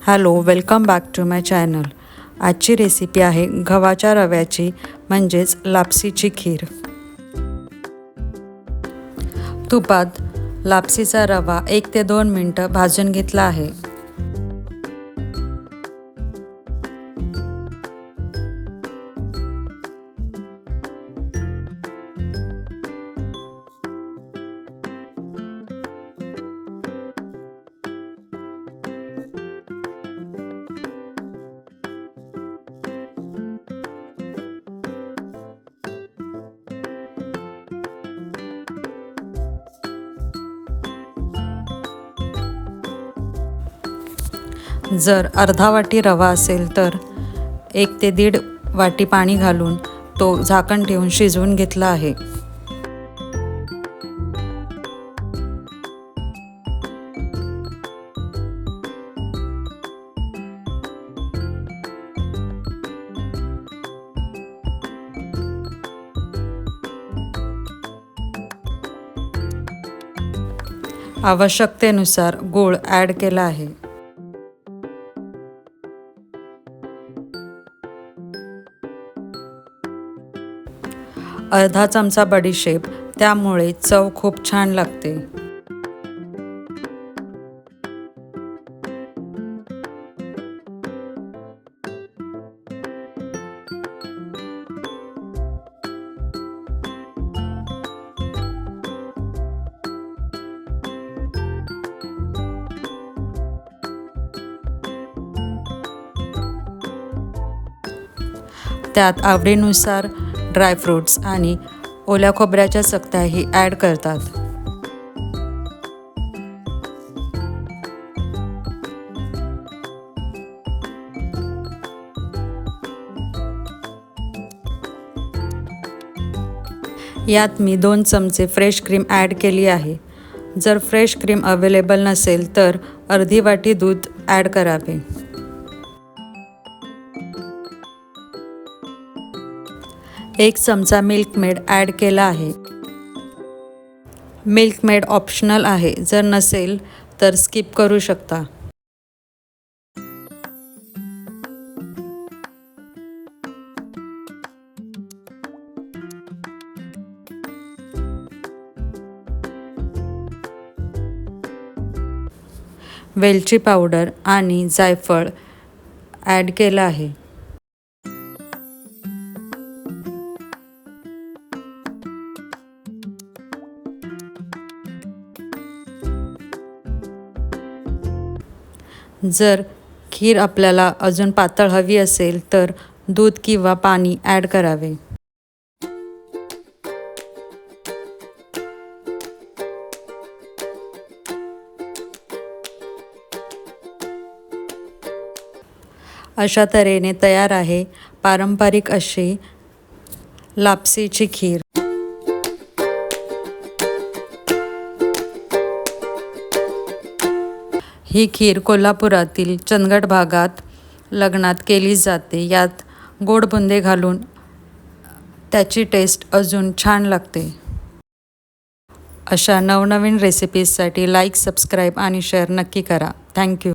Hello, welcome back to my channel. आजची recipe आहे गव्हाच्या रव्याची म्हणजेच लापसीची खीर. तुपात लापसीचा रवा 1 ते 2 मिनिटं भाजून घेतला आहे. जर अर्धा वाटी रवा असेल तर 1 ते 1.5 वाटी पाणी घालून तो झाकण ठेवून शिजवून घेतला आहे. आवश्यकतेनुसार गूळ ॲड केला आहे. अर्धा चमचा बडीशेप, त्यामुळे चव खूप छान लागते. त्यात आवडीनुसार ड्रायफ्रूट्स आणि ओल्या खोबऱ्याच्या चकत्याही ॲड करतात. यात मी 2 चमचे फ्रेश क्रीम ॲड केली आहे. जर फ्रेश क्रीम अवेलेबल नसेल तर अर्धी वाटी दूध ॲड करावे. एक चमचा मिल्कमेड ॲड केला आहे. मिल्कमेड ऑप्शनल आहे, जर नसेल तर स्किप करू शकता. वेलची पावडर आणि जायफळ ॲड केलं आहे. जर खीर आपल्याला अजून पातळ हवी असेल तर दूध किंवा पाणी ॲड करावे. अशा तऱ्हेने तयार आहे पारंपरिक अशी लापसीची खीर. ही खीर कोल्हापुरातील चंदगड भागात लग्नात केली जाते. यात गोड बुंदे घालून त्याची टेस्ट अजून छान लागते. अशा नवनवीन रेसिपीजसाठी लाईक, सबस्क्राईब आणि शेअर नक्की करा. थँक्यू.